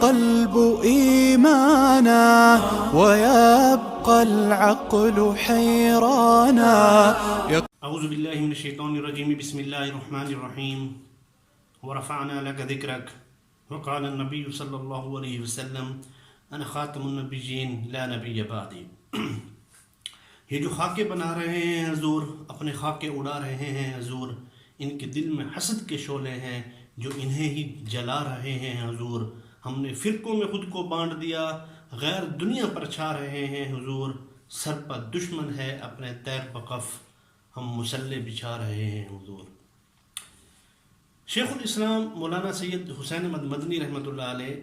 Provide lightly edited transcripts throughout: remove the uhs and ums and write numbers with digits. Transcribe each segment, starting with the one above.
القلب إيمانا ويبقى العقل حيرانا. اعوذ باللہ من الشیطان الرجیم، بسم اللہ الرحمن الرحیم. ورفعنا لك ذکرک وقال النبی صلی اللہ علیہ وسلم انا خاتم النبیین لا نبی بعدی. یہ جو خاکے بنا رہے ہیں حضور، اپنے خاکے اڑا رہے ہیں حضور، ان کے دل میں حسد کے شعلے ہیں جو انہیں ہی جلا رہے ہیں حضور. ہم نے فرقوں میں خود کو بانٹ دیا، غیر دنیا پر چھا رہے ہیں حضور. سر پر دشمن ہے اپنے تیر بقف، ہم مسلح بچھا رہے ہیں حضور. شیخ الاسلام مولانا سید حسین احمد مدنی رحمۃ اللہ علیہ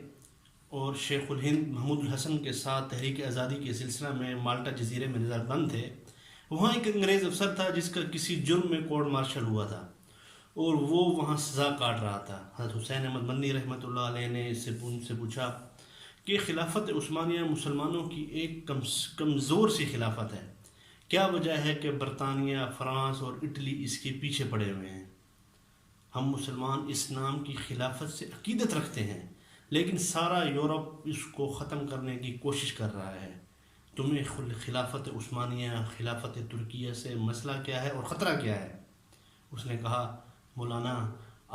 اور شیخ الہند محمود الحسن کے ساتھ تحریک آزادی کے سلسلہ میں مالٹا جزیرے میں نظر بند تھے. وہاں ایک انگریز افسر تھا جس کا کسی جرم میں کورٹ مارشل ہوا تھا اور وہ وہاں سزا کاٹ رہا تھا. حضرت حسین احمد مدنی رحمۃ اللہ علیہ نے ان سے پوچھا کہ خلافت عثمانیہ مسلمانوں کی ایک کمزور سی خلافت ہے، کیا وجہ ہے کہ برطانیہ، فرانس اور اٹلی اس کے پیچھے پڑے ہوئے ہیں؟ ہم مسلمان اس نام کی خلافت سے عقیدت رکھتے ہیں، لیکن سارا یورپ اس کو ختم کرنے کی کوشش کر رہا ہے. تمہیں خلافت عثمانیہ، خلافت ترکیہ سے مسئلہ کیا ہے اور خطرہ کیا ہے؟ اس نے کہا مولانا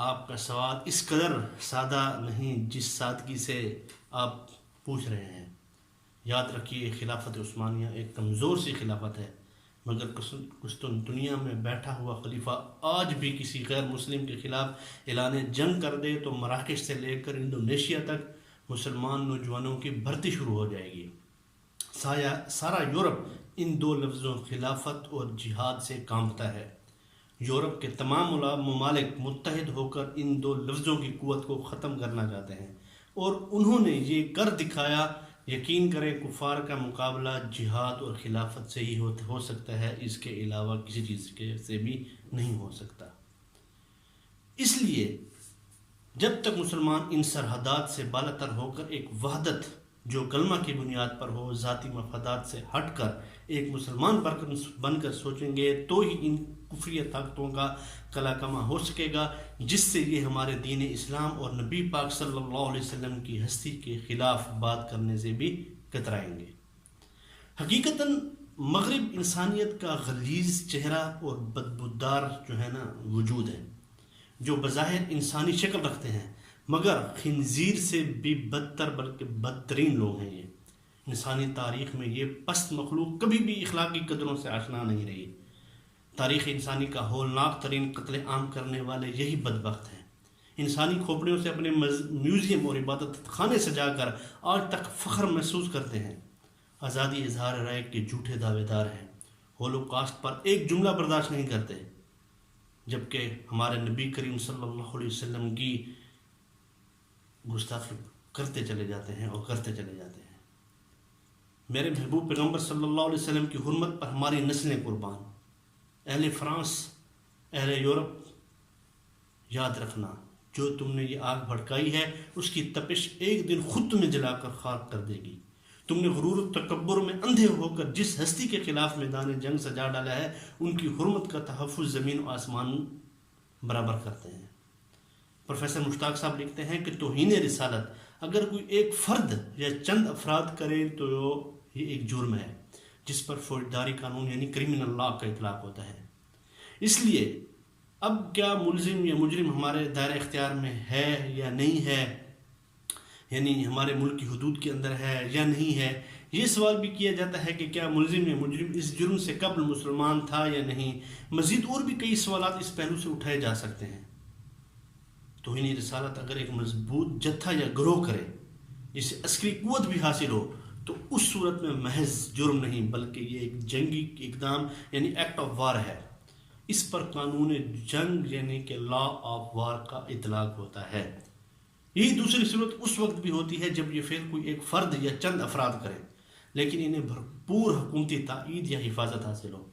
آپ کا سوال اس قدر سادہ نہیں جس سادگی سے آپ پوچھ رہے ہیں. یاد رکھیے خلافت عثمانیہ ایک کمزور سی خلافت ہے، مگر قسطن دنیا میں بیٹھا ہوا خلیفہ آج بھی کسی غیر مسلم کے خلاف اعلان جنگ کر دے تو مراکش سے لے کر انڈونیشیا تک مسلمان نوجوانوں کی بھرتی شروع ہو جائے گی. سارا یورپ ان دو لفظوں خلافت اور جہاد سے کانپتا ہے. یورپ کے تمام ممالک متحد ہو کر ان دو لفظوں کی قوت کو ختم کرنا چاہتے ہیں اور انہوں نے یہ کر دکھایا. یقین کریں کفار کا مقابلہ جہاد اور خلافت سے ہی ہو سکتا ہے، اس کے علاوہ کسی چیز سے بھی نہیں ہو سکتا. اس لیے جب تک مسلمان ان سرحدات سے بالاتر ہو کر ایک وحدت جو کلمہ کی بنیاد پر ہو، ذاتی مفادات سے ہٹ کر ایک مسلمان بن کر سوچیں گے تو ہی ان کفری طاقتوں کا کلا کما ہو سکے گا، جس سے یہ ہمارے دین اسلام اور نبی پاک صلی اللہ علیہ وسلم کی ہستی کے خلاف بات کرنے سے بھی کترائیں گے. حقیقتاً مغرب انسانیت کا غلیظ چہرہ اور بدبودار جو ہے نا وجود ہے، جو بظاہر انسانی شکل رکھتے ہیں مگر خنزیر سے بھی بدتر بلکہ بدترین لوگ ہیں. یہ انسانی تاریخ میں یہ پست مخلوق کبھی بھی اخلاقی قدروں سے آشنا نہیں رہی. تاریخ انسانی کا ہولناک ترین قتل عام کرنے والے یہی بدبخت ہیں. انسانی کھوپڑیوں سے اپنے میوزیم اور عبادت خانے سجا کر آج تک فخر محسوس کرتے ہیں. آزادی اظہار رائے کے جھوٹے دعوے دار ہیں. ہولوکاسٹ پر ایک جملہ برداشت نہیں کرتے، جبکہ ہمارے نبی کریم صلی اللہ علیہ وسلم کی گستاخی کرتے چلے جاتے ہیں اور کرتے چلے جاتے ہیں. میرے محبوب پیغمبر صلی اللہ علیہ وسلم کی حرمت پر ہماری نسلیں قربان. اہل فرانس، اہل یورپ، یاد رکھنا جو تم نے یہ آگ بھڑکائی ہے اس کی تپش ایک دن خود تمہیں جلا کر خاک کر دے گی. تم نے غرور و تکبر میں اندھے ہو کر جس ہستی کے خلاف میدان جنگ سجا ڈالا ہے ان کی حرمت کا تحفظ زمین و آسمان برابر کرتے ہیں. پروفیسر مشتاق صاحب لکھتے ہیں کہ توہین رسالت اگر کوئی ایک فرد یا چند افراد کرے تو یہ ایک جرم ہے جس پر فوجداری قانون یعنی کرمنل لا کا اطلاق ہوتا ہے. اس لیے اب کیا ملزم یا مجرم ہمارے دائرہ اختیار میں ہے یا نہیں ہے، یعنی ہمارے ملک کی حدود کے اندر ہے یا نہیں ہے. یہ سوال بھی کیا جاتا ہے کہ کیا ملزم یا مجرم اس جرم سے قبل مسلمان تھا یا نہیں. مزید اور بھی کئی سوالات اس پہلو سے اٹھائے جا سکتے ہیں. توہین رسالت اگر ایک مضبوط جتھا یا گروہ کرے جسے عسکری قوت بھی حاصل ہو تو اس صورت میں محض جرم نہیں بلکہ یہ ایک جنگی اقدام یعنی ایکٹ آف وار ہے. اس پر قانون جنگ یعنی کہ لا آف وار کا اطلاق ہوتا ہے. یہی دوسری صورت اس وقت بھی ہوتی ہے جب یہ فعل کوئی ایک فرد یا چند افراد کریں لیکن انہیں بھرپور حکومتی تائید یا حفاظت حاصل ہو.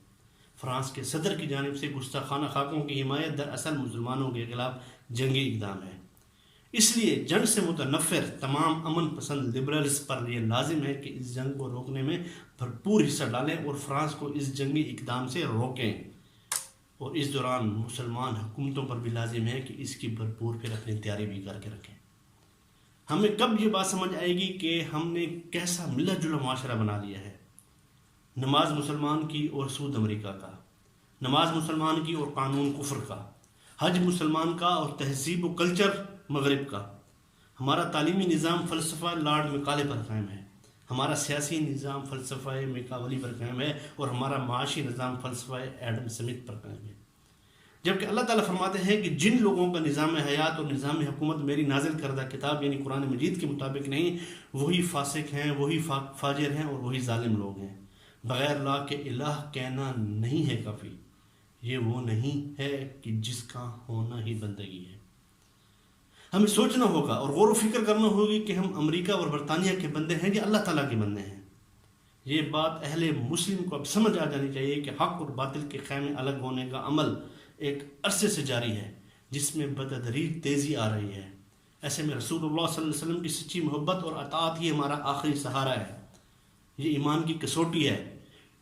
فرانس کے صدر کی جانب سے گستاخانہ خاکوں کی حمایت دراصل مسلمانوں کے خلاف جنگی اقدام ہے. اس لیے جنگ سے متنفر تمام امن پسند لبرلز پر یہ لازم ہے کہ اس جنگ کو روکنے میں بھرپور حصہ ڈالیں اور فرانس کو اس جنگی اقدام سے روکیں. اور اس دوران مسلمان حکومتوں پر بھی لازم ہے کہ اس کی بھرپور پھر اپنی تیاری بھی کر کے رکھیں. ہمیں کب یہ بات سمجھ آئے گی کہ ہم نے کیسا ملا جلا معاشرہ بنا لیا ہے؟ نماز مسلمان کی اور سود امریکہ کا، نماز مسلمان کی اور قانون کفر کا، حج مسلمان کا اور تہذیب و کلچر مغرب کا، ہمارا تعلیمی نظام فلسفہ لارڈ میکالے پر قائم ہے، ہمارا سیاسی نظام فلسفہ میکاولی پر قائم ہے، اور ہمارا معاشی نظام فلسفہ ایڈم سمتھ پر قائم ہے۔ جبکہ اللہ تعالیٰ فرماتے ہیں کہ جن لوگوں کا نظام حیات اور نظام حکومت میری نازل کردہ کتاب یعنی قرآن مجید کے مطابق نہیں، وہی فاسق ہیں، وہی فاجر ہیں، اور وہی ظالم لوگ ہیں۔ بغیر اللہ کے الہ کہنا نہیں ہے کافی، یہ وہ نہیں ہے کہ جس کا ہونا ہی بندگی ہے۔ ہمیں سوچنا ہوگا اور غور و فکر کرنا ہوگی کہ ہم امریکہ اور برطانیہ کے بندے ہیں یا اللہ تعالیٰ کے بندے ہیں۔ یہ بات اہل مسلم کو اب سمجھ آ جانی چاہیے کہ حق اور باطل کے خیمے الگ ہونے کا عمل ایک عرصے سے جاری ہے، جس میں بتدریج تیزی آ رہی ہے۔ ایسے میں رسول اللہ صلی اللہ علیہ وسلم کی سچی محبت اور اطاعت ہی ہمارا آخری سہارا ہے۔ یہ ایمان کی کسوٹی ہے۔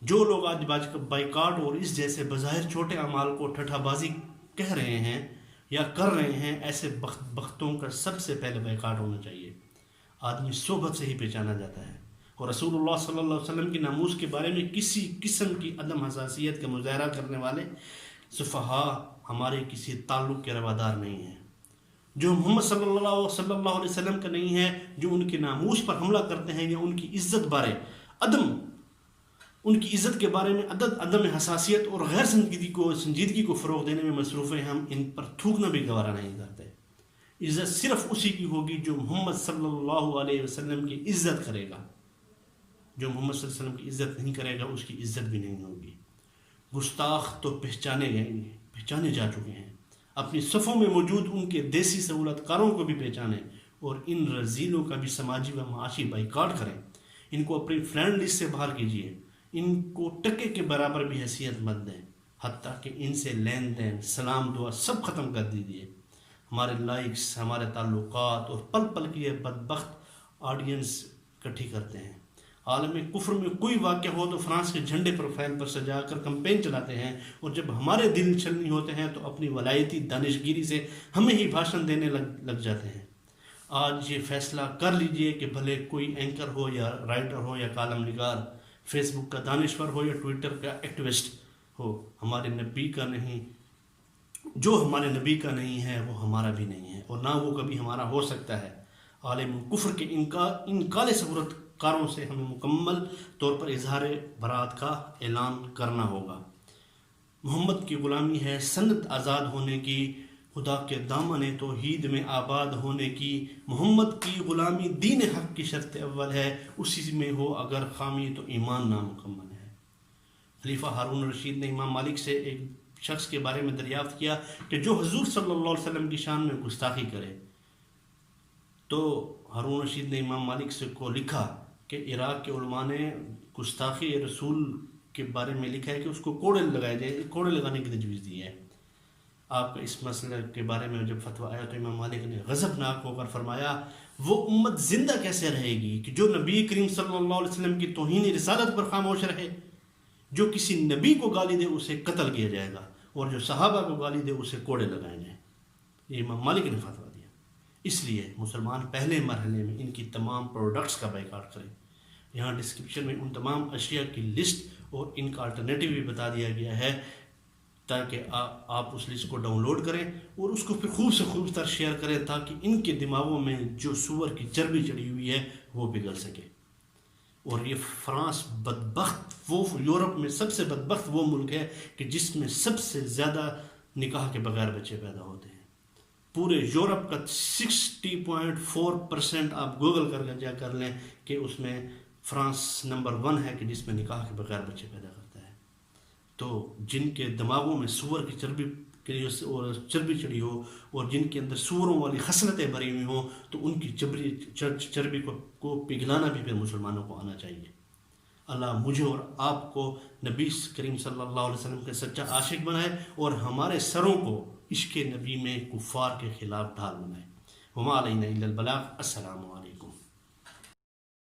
جو لوگ آج بائیکاٹ اور اس جیسے بظاہر چھوٹے اعمال کو ٹھٹھا بازی کہہ رہے ہیں یا کر رہے ہیں، ایسے بختوں کا سب سے پہلے بائیکاٹ ہونا چاہیے۔ آدمی صحبت سے ہی پہچانا جاتا ہے، اور رسول اللہ صلی اللہ علیہ وسلم کی ناموس کے بارے میں کسی قسم کی عدم حساسیت کا مظاہرہ کرنے والے سفہا ہمارے کسی تعلق کے روادار نہیں ہیں۔ جو محمد صلی اللہ علیہ وسلم کا نہیں ہے، جو ان کے ناموس پر حملہ کرتے ہیں یا ان کی عزت کے بارے میں عدم حساسیت اور غیر سنجیدگی کو فروغ دینے میں مصروف ہیں، ہم ان پر تھوکنا بھی گوارا نہیں کرتے۔ عزت صرف اسی کی ہوگی جو محمد صلی اللہ علیہ وسلم کی عزت کرے گا۔ جو محمد صلی اللہ علیہ وسلم کی عزت نہیں کرے گا، اس کی عزت بھی نہیں ہوگی۔ گستاخ تو پہچانے جا چکے ہیں، اپنی صفوں میں موجود ان کے دیسی سہولت کاروں کو بھی پہچانیں، اور ان رذیلوں کا بھی سماجی و معاشی بائیکاٹ کریں۔ ان کو اپنی فرینڈ لسٹ سے باہر کیجیے، ان کو ٹکے کے برابر بھی حیثیت مت دیں، حتیٰ کہ ان سے لین دین، سلام دعا سب ختم کر دیجیے۔ ہمارے لائکس، ہمارے تعلقات اور پل پل کی یہ بدبخت آڈینس اکٹھی کرتے ہیں۔ عالم کفر میں کوئی واقعہ ہو تو فرانس کے جھنڈے پروفائل پر سجا کر کمپین چلاتے ہیں، اور جب ہمارے دل چھلنی ہوتے ہیں تو اپنی ولایتی دانشگیری سے ہمیں ہی بھاشن دینے لگ جاتے ہیں۔ آج یہ فیصلہ کر لیجئے کہ بھلے کوئی اینکر ہو یا رائٹر ہو یا کالم نگار، فیس بک کا دانشور ہو یا ٹویٹر کا ایکٹیوسٹ ہو، ہمارے نبی کا نہیں، جو ہمارے نبی کا نہیں ہے وہ ہمارا بھی نہیں ہے، اور نہ وہ کبھی ہمارا ہو سکتا ہے۔ عالم کفر کے ان کالے صورت کاروں سے ہمیں مکمل طور پر اظہار برات کا اعلان کرنا ہوگا۔ محمد کی غلامی ہے سنت آزاد ہونے کی، خدا کے دامن توحید میں آباد ہونے کی۔ محمد کی غلامی دین حق کی شرط اول ہے، اسی میں ہو اگر خامی تو ایمان نامکمل ہے۔ خلیفہ ہارون رشید نے امام مالک سے ایک شخص کے بارے میں دریافت کیا کہ جو حضور صلی اللہ علیہ وسلم کی شان میں گستاخی کرے، تو ہارون رشید نے امام مالک سے کو لکھا کہ عراق کے علماء نے گستاخی رسول کے بارے میں لکھا ہے کہ اس کو کوڑے لگانے کی تجویز دی ہے۔ آپ کا اس مسئلے کے بارے میں جب فتویٰ آیا تو امام مالک نے غضبناک ہو کر فرمایا، وہ امت زندہ کیسے رہے گی کہ جو نبی کریم صلی اللہ علیہ وسلم کی توہین رسالت پر خاموش رہے؟ جو کسی نبی کو گالی دے اسے قتل کیا جائے گا، اور جو صحابہ کو گالی دے اسے کوڑے لگائے جائیں۔ یہ امام مالک نے فتویٰ دیا۔ اس لیے مسلمان پہلے مرحلے میں ان کی تمام پروڈکٹس کا بائیکاٹ کریں۔ یہاں ڈسکرپشن میں ان تمام اشیاء کی لسٹ اور ان کا الٹرنیٹیو بھی بتا دیا گیا ہے، تاکہ آپ اس لسٹ کو ڈاؤن لوڈ کریں اور اس کو پھر خوب سے خوب تر شیئر کریں، تاکہ ان کے دماغوں میں جو سور کی چربی چڑھی ہوئی ہے وہ پگھل سکے۔ اور یہ فرانس بدبخت، وہ یورپ میں سب سے بدبخت وہ ملک ہے کہ جس میں سب سے زیادہ نکاح کے بغیر بچے پیدا ہوتے ہیں۔ پورے یورپ کا 60.4% آپ گوگل کر لیں کہ اس میں فرانس نمبر 1 ہے کہ جس میں نکاح کے بغیر بچے پیدا کرتا ہے۔ تو جن کے دماغوں میں سور کی چربی چڑھی ہو اور جن کے اندر سوروں والی خصلتیں بھری ہوئی ہوں، تو ان کی چربی کو پگھلانا بھی پھر مسلمانوں کو آنا چاہیے۔ اللہ مجھے اور آپ کو نبی کریم صلی اللہ علیہ وسلم کے سچا عاشق بنائے، اور ہمارے سروں کو عشق نبی میں کفار کے خلاف ڈھال بنائے۔ وما علینا الا البلاغ۔ السلام علیکم۔